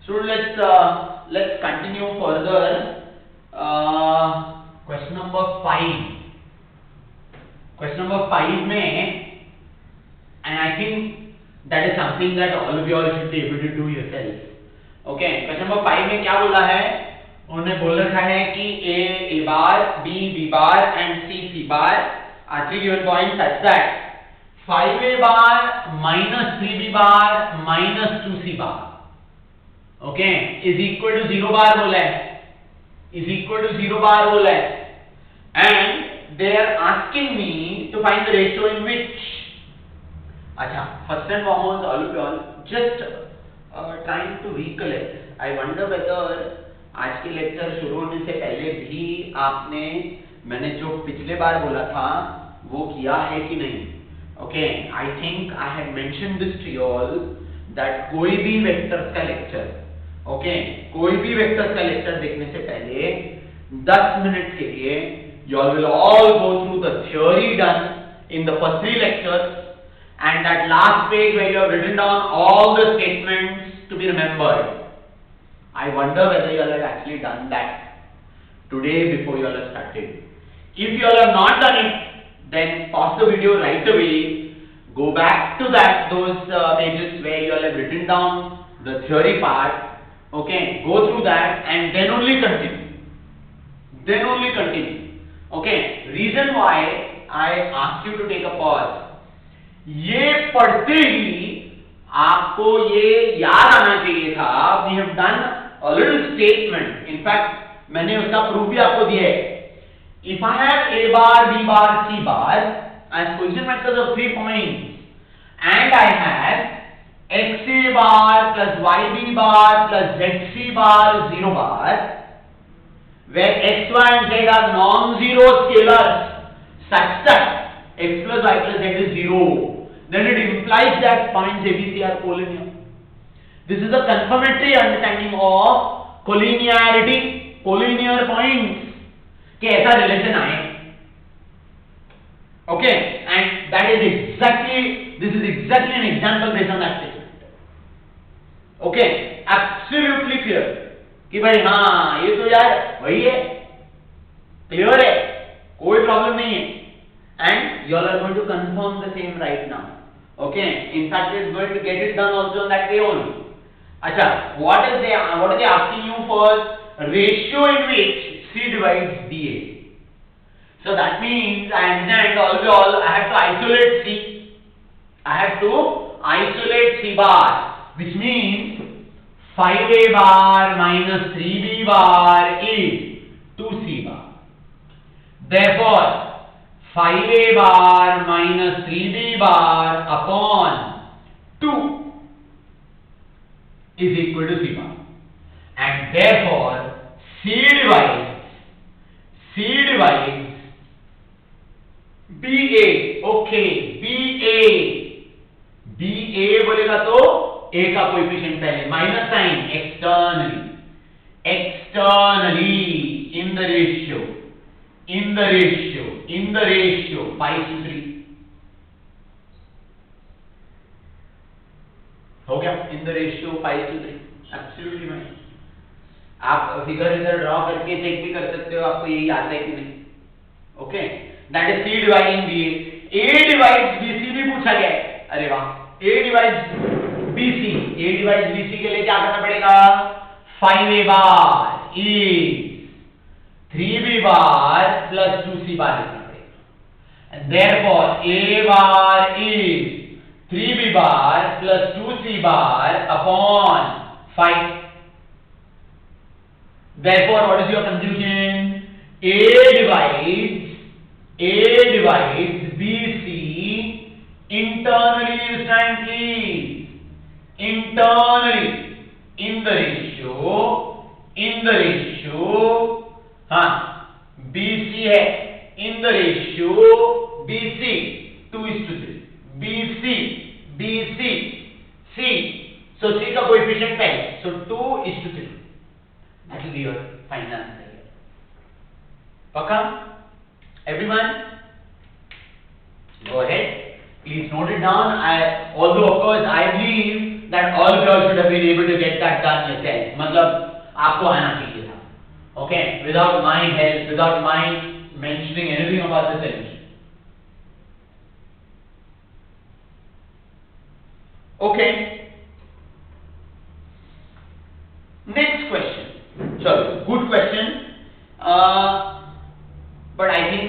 So let's continue further. Question number 5. Question number 5 में, and I think that is something that all of you all should be able to do yourself. Okay, question number 5 में क्या बोला है? उन्होंने बोल रखा है कि A bar, B bar and C bar are three given points such that 5A bar minus 3B bar minus 2C bar, okay, is equal to 0 bar बोला है, is equal to 0 bar बोला है, and they are asking me to find the ratio in which. अच्छा, first and foremost, all of you all just trying to recollect. I wonder whether आज के lecture शुरू होने से पहले भी आपने मैंने जो पिछले बार बोला था वो किया है कि नहीं. Okay, I think I had mentioned this to you all that कोई भी वेक्टर्स का लेक्चर, ओके, कोई भी वेक्टर्स का लेक्चर देखने से पहले 10 मिनट के लिए you all will all go through the theory done in the first 3 lectures and that last page where you have written down all the statements to be remembered. I wonder whether you all have actually done that today before you all have started. If you all have not done it, then pause the video right away, go back to those pages where you all have written down the theory part, okay, go through that and then only continue. Then only continue. Okay, reason why I asked you to take a pause. ये पढ़ते ही आपको ये याद आना चाहिए था, we have done a little statement. In fact, मैंने उसका प्रूफ भी आपको दिया है. If I have A bar, B bar, C bar as position vectors of 3 points, and I have XA bar plus YB bar plus ZC bar 0 bar, where x, y and z are non-zero scalars such that x plus y plus z is 0, then it implies that points ABC are collinear. This is a confirmatory understanding of collinearity, collinear points, कि ऐसा relation आए. Okay, and that is exactly, this is exactly an example based on that statement. Okay, absolutely clear. कि भाई हाँ ये तो यार वही है, क्लियर है, कोई प्रॉब्लम नहीं है, and you all are going to confirm the same right now. Okay, in fact it is going to get it done also in that way only. अच्छा, what are they asking you for? Ratio in which C divides DA. So that means I understand all I have to isolate C. I have to isolate C bar, which means 5A bar minus 3B bar is 2C bar. Therefore, 5A bar minus 3B bar upon 2 is equal to C bar. And therefore, C divides BA. Okay, BA बोलेगा तो A का coefficient पहले minus sign externally in the ratio 5:3 हो गया. in the ratio 5:3 absolutely fine. आप figure इधर draw करके check भी कर सकते हो आपको यही आता है कि नहीं. Okay, that is C dividing BA. A divides BC भी पूछा गया है. अरे वाह, A divides BC. A divides BC के लिए क्या करना पड़ेगा? 5A bar is 3B bar plus 2C बार लिखना पड़ेगा. And therefore A bar is 3B bar plus 2C bar upon 5. Therefore, what is your conclusion? A divides BC internally this time, please. Internally in the ratio हाँ BC है in the ratio BC 2:3. BC C. So C का coefficient पहले, so 2:3. That will be your final answer here. पक्का? Everyone, go ahead. Please note it down. Although of course I believe that all of you should have been able to get that done yourself. मतलब आपको आना चाहिए था. Okay, without my help, without my mentioning anything about the solution. Okay. Next question. Sorry, good question. But I think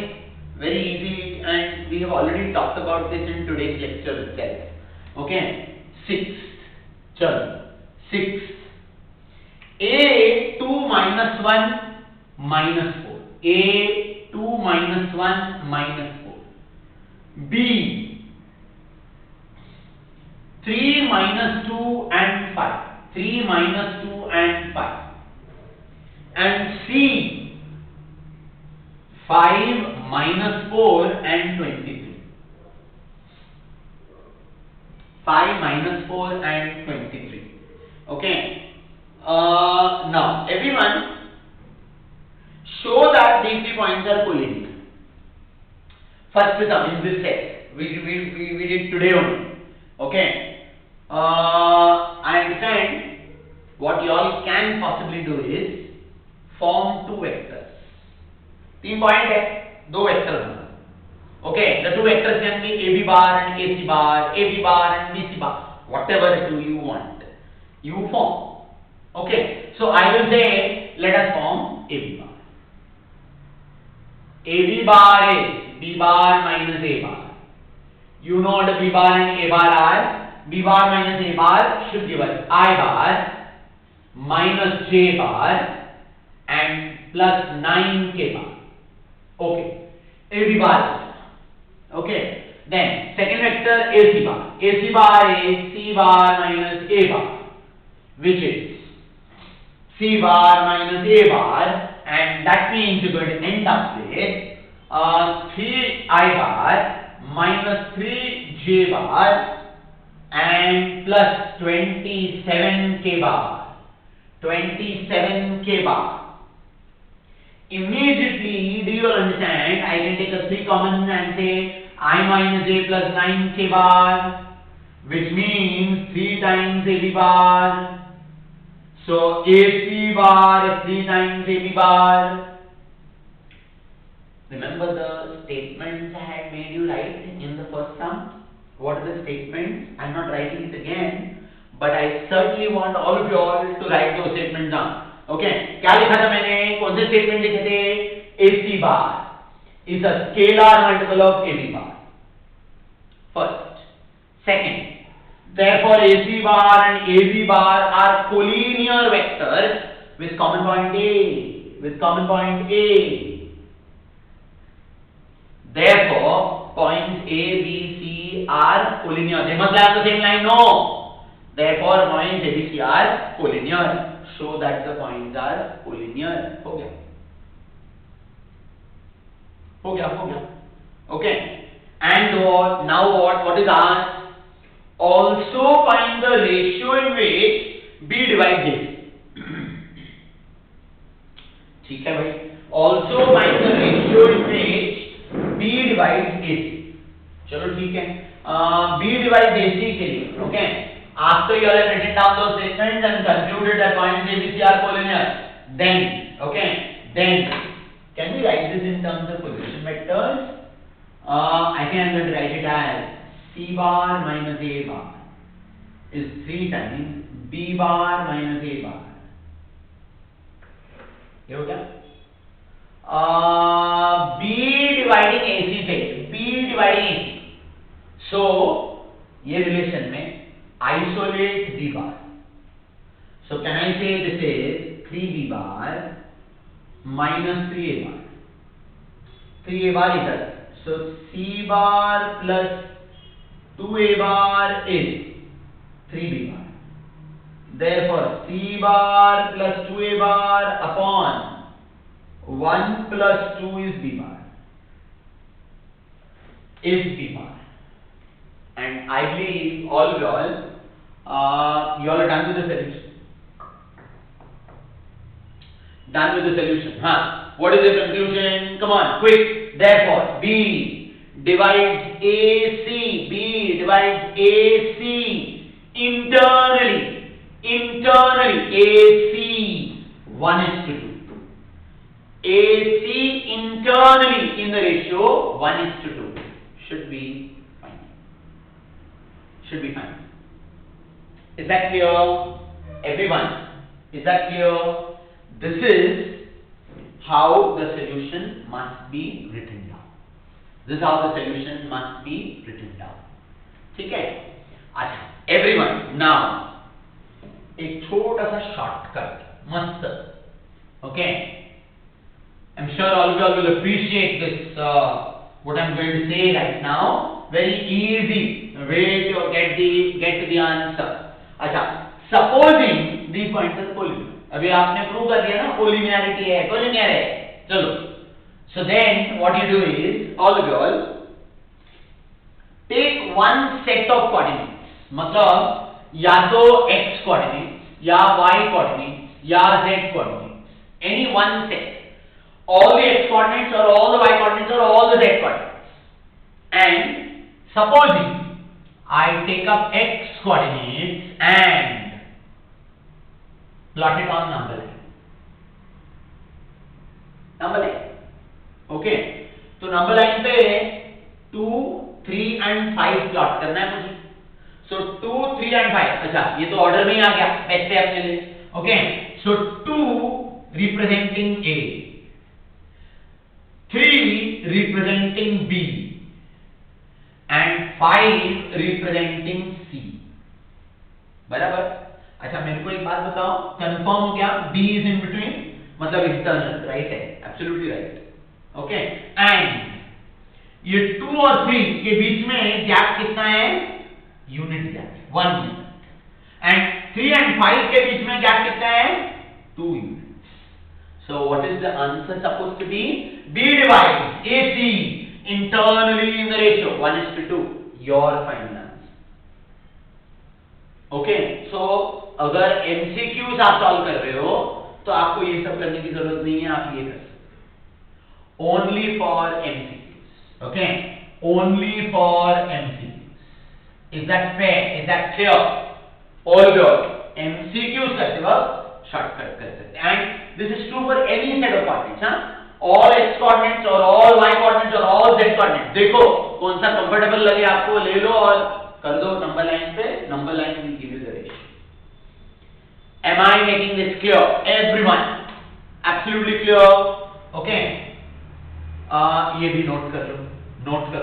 very easy, and we have already talked about this in today's lecture itself. Okay. Sixth. Chalo. Sixth. A 2 minus 1 minus 4. A 2 minus 1 minus 4. B 3 minus 2 and 5. 3 minus 2 and 5. And C 5 minus 4 and 23. 5 minus 4 and 23. Okay. Now everyone show that these 3 points are collinear. First with in this set we did today only. Okay. I understand what you all can possibly do is form 2 vectors. 3 point है, 2 vectors हैं. Okay, the 2 vectors can be AB bar and AC bar, AB bar and BC bar, whatever you want. You form. Okay, so I will say let us form AB bar. AB bar is B bar minus A bar. You know what B bar and A bar are. B bar minus A bar should give us I bar minus J bar and plus 9K bar. Okay, AB bar. Okay, then second vector AC bar. AC bar is C bar minus A bar, which is C bar minus A bar, and that means you're going to end up with 3I bar minus 3J bar and plus 27K bar. 27K bar. Immediately, do you understand? I can take a 3 common and say I minus A plus 9K bar, which means 3 times AB bar. So AC bar is 3 times AB bar. Remember the statements I had made you write in the first sum? What are the statements? I am not writing it again, but I certainly want all of you all to write those statements down. Okay, क्या लिखा था मैंने? कौन से statement लिखे थे? AC bar is a scalar multiple of AB bar. First. Second. Therefore, AC bar and AB bar are collinear vectors with common point A. With common point A. Therefore, points A, B, C are collinear. They must have the same line. No. Therefore, points A, B, C are collinear. Show that the points are collinear. हो गया. हो गया. Okay. And now what is asked? Also find the ratio in which B divides A. ठीक है भाई. Also find the ratio in which B divides AC. चलो ठीक है. B divides AC के लिए. Okay. After you have written down those statements and concluded that points A, B, C are collinear, then can we write this in terms of position vectors? I think I'm going to write it as C bar minus A bar is 3 times B bar minus A bar. ये हो गया? B dividing AC से B dividing AC. So ये relation में isolate B bar. So can I say this is 3B bar minus 3A bar. 3A bar is that. So C bar plus 2A bar is 3B bar. Therefore, C bar plus 2A bar upon 1 plus 2 is B bar. Is B bar. And I believe all of you all are done with the solution. Done with the solution. What is the conclusion? Come on, quick. Therefore, B divides AC. B divides AC internally AC 1:2. AC internally in the ratio 1:2 should be fine. Is that clear, everyone? Is that clear? This is how the solution must be written down. This is how the solution must be written down. ठीक है? अच्छा, everyone, now एक छोटा सा shortcut मस्त. Okay, I'm sure all of you all will appreciate this what I'm going to say right now. Very easy way to get to the answer. अच्छा, supposing these points are collinear. अभी आपने prove कर दिया ना collinearity है, collinear है. चलो, so then what you do is, all of you all take one set of coordinates. मतलब या तो x coordinates या y coordinates या z coordinates, any one set, all the x coordinates or all the y coordinates or all the z coordinates, and supposing I take up x coordinates and plot it on number line. Okay, तो number line पे 2, 3 and 5 plot करना है मुझे. So 2, 3 and 5. अच्छा, ये तो order में ही आ गया बेस्ट है अपने लिए. Okay, so 2 representing A, 3 representing B and 5 representing C. बराबर. अच्छा, मेरे को एक बात बताओ, कंफर्म हो गया B is in between, मतलब इंटरनल, राइट है, एब्सोल्युटली राइट. ओके, एंड ये 2 और 3 के बीच में गैप कितना है? Unit gap, 1 unit. And 3 and 5 के बीच में गैप कितना है? 2 units. So what is the answer suppose to be? B divides AC internally in the ratio 1:2. Your final answer. Okay, सो अगर MCQs आप सॉल्व कर रहे हो तो आपको ये सब करने की जरूरत नहीं है, आप ये कर सकते. Only for MCQs. Okay, only for MCQs. Is that fair? Is that clear? All good. MCQs करते वक्त शॉर्टकट कर सकते हैं. And this is true for any set of coordinates. हाँ, all x coordinates or all y coordinates or all z coordinates. देखो कौन सा comfortable लगे आपको, ले लो और कर दो नंबर लाइन पे. Number line will give you the ratio. Am I making this clear, everyone? Absolutely clear. Okay. ये भी नोट कर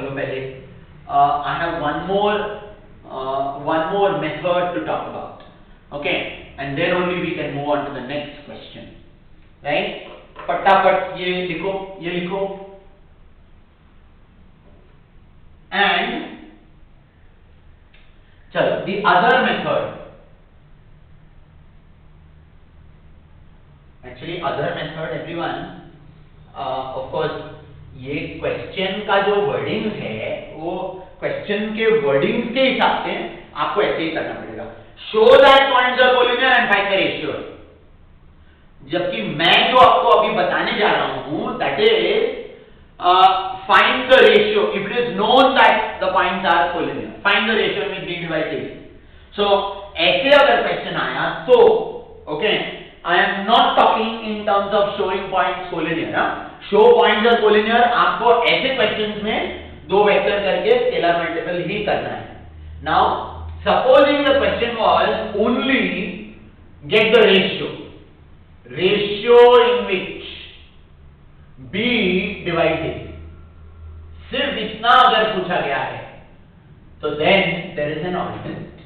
लो पहले. I have one more method to talk about. Okay, and then only we can move on to the next question. Right? फटाफट ये लिखो. And चलो, the other method. Actually, other method, everyone. Of course, ये question का जो wording है वो question के वर्डिंग्स के हिसाब से आपको ऐसे ही करना पड़ेगा. Show that points are collinear and find the ratio. जबकि मैं जो आपको अभी बताने जा रहा हूं that is find the ratio if it is known that the points are collinear. Find the ratio with B divided AC. So ऐसे अगर क्वेश्चन आया तो okay, I am not talking in terms of showing points collinear. Show points are collinear. आपको ऐसे questions में दो vector करके scalar multiple ही करना है. Now, supposing the question was only get the ratio in which B divided. सिर्फ इतना अगर पूछा गया है तो then there is an alternate.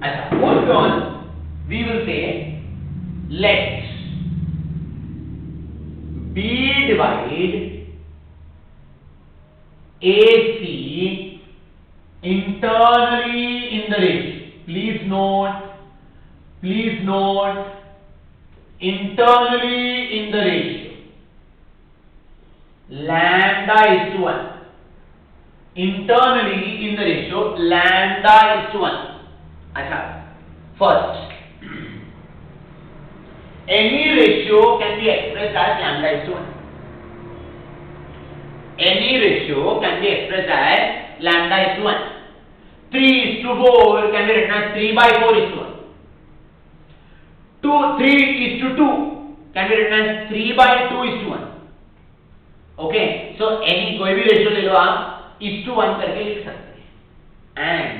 अच्छा, hold on. We will say let B divide AC internally in the ratio. Please note internally in the ratio lambda is to 1. Internally in the ratio lambda is to 1. अच्छा, first any ratio can be expressed as lambda is to 1. Any ratio can be expressed as lambda is to 1. 3:4 can be written as 3/4:1. 3:2 can be written as 3/2:1. Okay, so any कोई भी ratio ले लो आप 1:1 करके लिख सकते हैं. And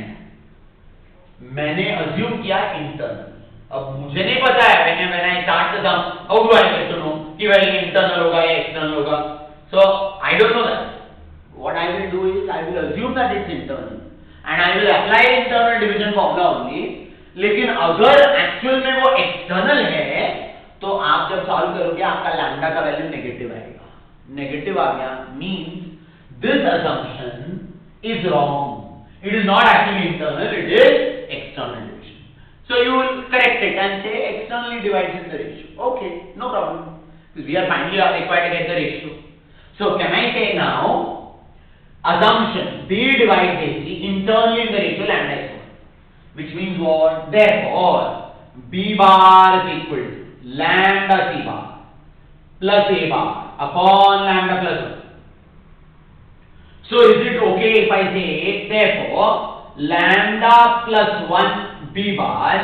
मैंने assume किया इंटरनल. अब मुझे नहीं पता है when I start the sum, how do I get to know कि वैल्यू इंटरनल होगा या एक्सटर्नल होगा. So I don't know that. What I will do is I will assume that it's internal and I will apply internal division formula only. लेकिन अगर actual में वो external है तो आप जब सॉल्व करोगे आपका लैम्डा का वैल्यू नेगेटिव आएगा. नेगेटिव आ गया means this assumption is wrong. It is not actually internal, it is external division. So you will correct it and say externally divides in the ratio. Okay, no problem. Because we are finally required to get the ratio. So can I say now assumption B divides AC internally in the ratio lambda is 1, which means what? Therefore B bar is equal to lambda C bar plus A bar upon lambda plus 1. So is it okay if I say therefore lambda plus 1 B bar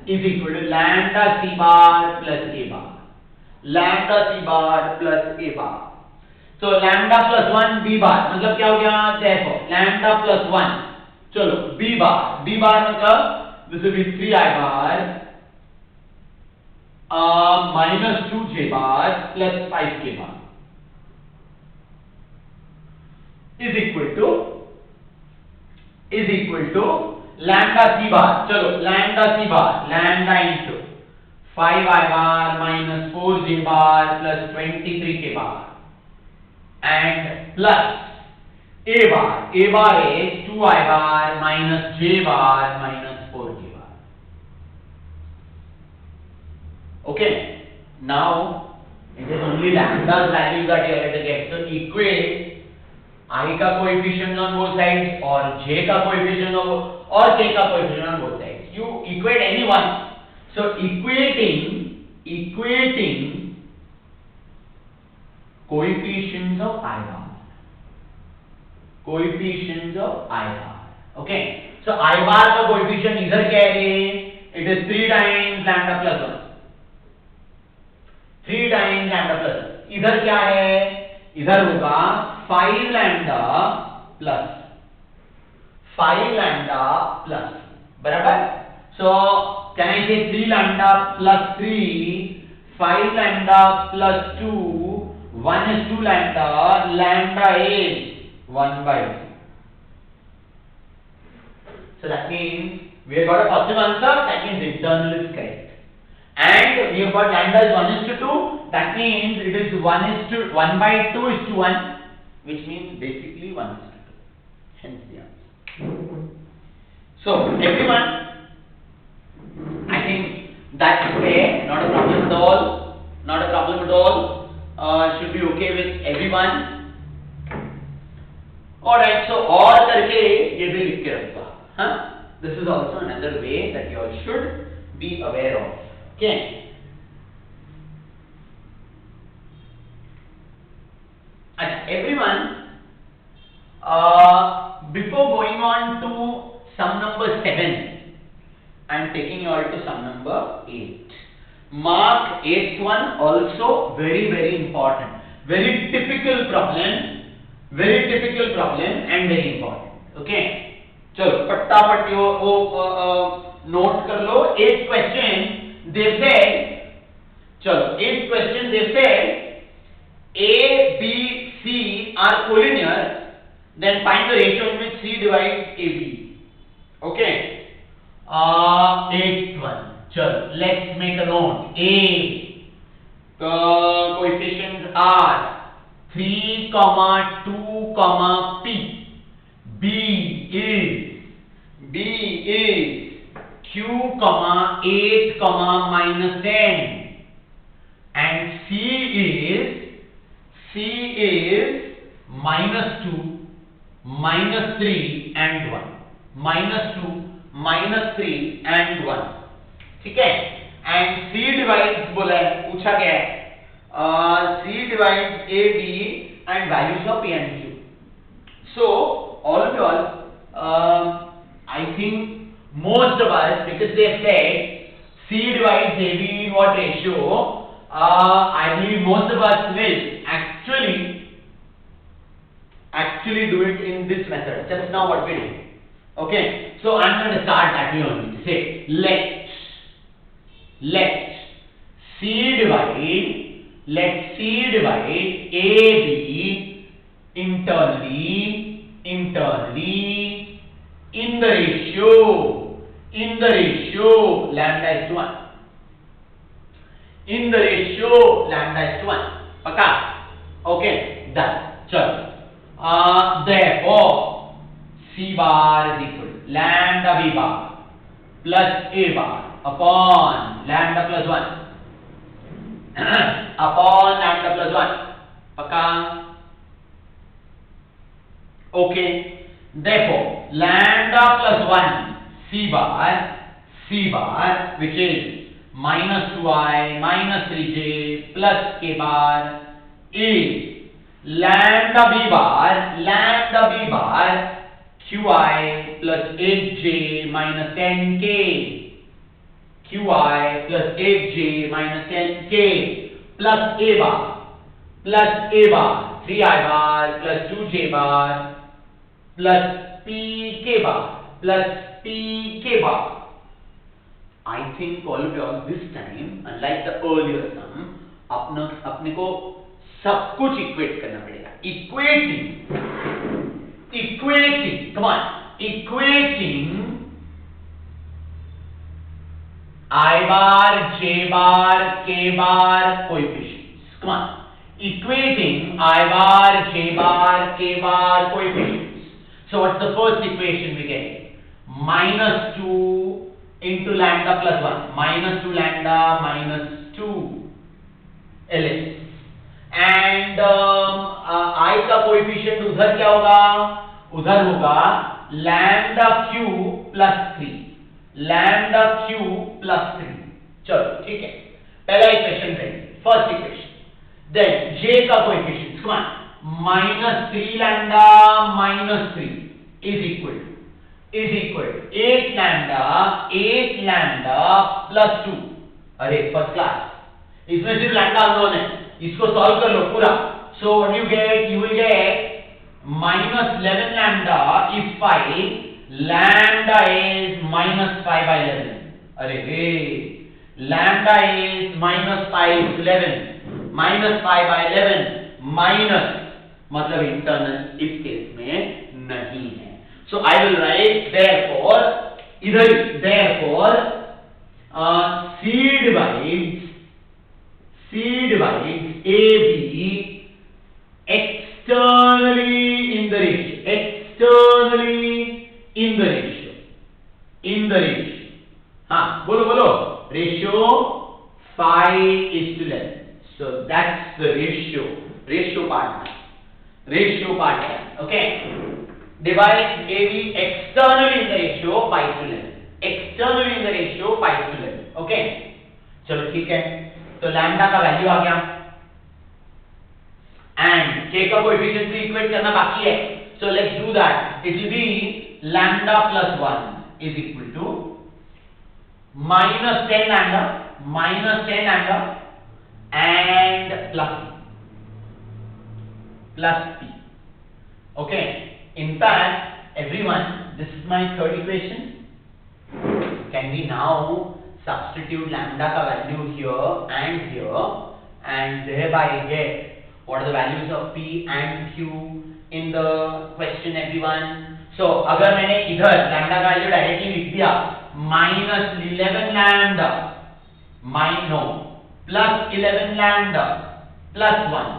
is equal to lambda C bar plus A bar. Lambda C bar plus A bar. So lambda plus 1 B bar मतलब क्या हो गया? Therefore lambda plus 1, चलो B bar मतलब this will be 3I bar minus 2J bar plus 5K bar is equal to lambda C bar. चलो lambda C bar lambda into 5I bar minus 4J bar plus 23K bar and plus A bar is 2I bar minus J bar minus 4K bar. Okay, now it is only lambda's value that you have to get. So equate I का coefficient on both sides or J का coefficient or K का coefficient on both sides. You equate any one. So equating coefficients of I bar. Okay. So I bar का coefficient इधर क्या है? It is 3 times lambda plus 1. 3 times lambda plus 1. इधर क्या है? इधर होगा 5 lambda plus बराबर. So can I say 3 lambda plus 3, 5 lambda plus 2, 1 is 2 lambda, lambda is 1/2. So that means we have got a positive answer, that means internal is correct. And we have got lambda is 1:2, that means it is 1/2:1, which means basically 1:2. Hence the answer. So everyone, I think that's okay, not a problem at all. Should be okay with everyone. Alright, so और करके ये भी लिख के रखा. This is also another way that you all should be aware of. Okay. Everyone, before going on to sum number 7, I am taking you all to sum number 8. Mark 8th one also very important. Very typical problem and very important. Okay. चलो फटाफट वो note कर लो. 8th question they said, चलो 8th question they said A, B, C are collinear, then find the ratio in which C divides AB. Okay. 8th one. Chalo, let's make a note. A coefficients are 3, 2, P. B is Q, 8, -10, and C is -2, -3 and 1. -2, -3 and 1. ठीक है. And C divides बोला है, पूछा गया है. C divides AB and values of P and Q. So all of you all, I I think most of us, because they said C divides AB in what ratio, I believe most of us will actually do it in this method. Just now what we did. Okay, so I'm going to start that way only. Say let C divide AB internally in the ratio lambda is to 1. In the ratio lambda is to 1. Paka? Okay, done. Chalo. Therefore, C bar is equal to lambda B bar plus A bar upon lambda plus 1 upon lambda plus 1. Paka? Okay. Therefore, lambda plus 1 C bar which is minus 2i minus 3j plus k bar is lambda b bar qi plus 8j minus 10k qi plus 8j minus 10k plus a bar 3i bar plus 2j bar plus pk bar. I think all of you this time, unlike the earlier sum, अपने को सब कुछ equate करना पड़ेगा. Equating, come on, equating I bar, j bar, k bar coefficients. Come on, equating I bar, j bar, k bar coefficients. So what's the first equation we get? Minus 2 into lambda plus 1, minus 2 lambda minus 2 ls, and I का coefficient उधर क्या होगा? उधर होगा lambda q plus 3, lambda q plus 3. चलो ठीक है, पहला equation ready, first equation. Then j का coefficient, come on, minus 3 lambda minus 3 is equal to 8 lambda plus 2. अरे फर्स्ट क्लास, इसमें सिर्फ लैम्डा अननोन है, इसको सॉल्व कर लो पूरा. So what you get? You will get minus 11 lambda if lambda is minus 5 by 11. अरे रे, lambda is minus 5 to 11, minus 5 by 11 minus मतलब इंटरनल इस केस में नहीं है. So I will write therefore C divides AB externally in the ratio. हाँ बोलो ratio 5:11. So that's the ratio part. Okay. Divide AB externally in the ratio 5:11. Externally in the ratio 5:11. Okay. चलो ठीक है. तो lambda का value आ गया and k का coefficient भी इक्वेट करना बाकी है. So let's do that. It will be lambda plus 1 is equal to minus 10 lambda and plus p. Okay. In fact, everyone, this is my third equation. Can we now substitute lambda का value here and thereby get what are the values of p and q in the question, everyone? So अगर मैंने इधर lambda का value directly लिख दिया minus 11 lambda plus 11 lambda plus 1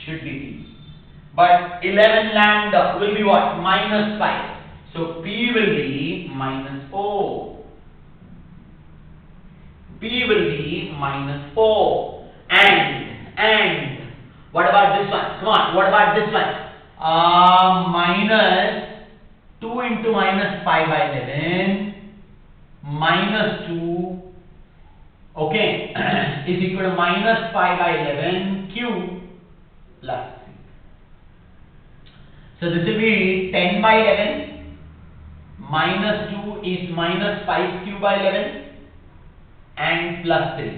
should be p. But 11 lambda will be what? Minus 5. So p will be minus 4. P will be minus 4. And what about this one? Come on, what about this one? Minus 2 into minus 5 by 11 minus 2, okay, is equal to minus 5 by 11 q plus 3. So this will be 10 by 11 minus 2 is minus 5 cube by 11 and plus 3.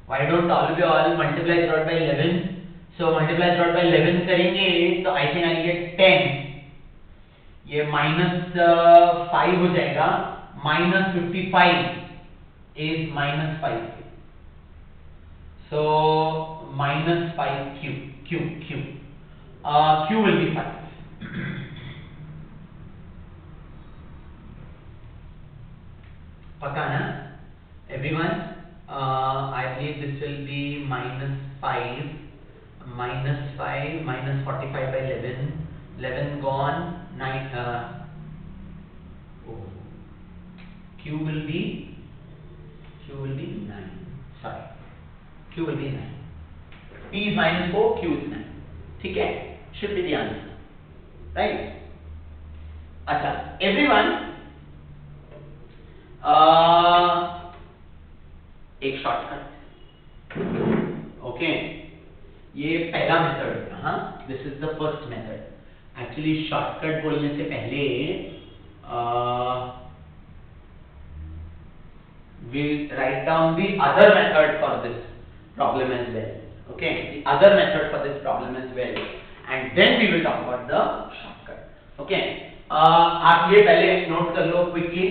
Why don't all of you all multiply throughout by 11? So multiply throughout by 11 करेंगे तो I think I'll get 10. ये minus 5 हो जाएगा. Minus 55 is minus 5. So minus 5 cube. Q will be 5. पता ना everyone? I believe this will be minus 5 minus 45 by 11 gone 9. Q will be 9. Sorry, Q will be 9. P is minus 4, Q is 9. ठीक है, should be the answer, right? अच्छा, everyone, एक shortcut. Okay, ये पहला method है. हाँ, this is the first method. Actually shortcut बोलने से पहले we'll write down the other method for this problem as well. Okay, the other method for this problem as well, and then we will talk about the shortcut. Okay, आप ये पहले note कर लो quickly.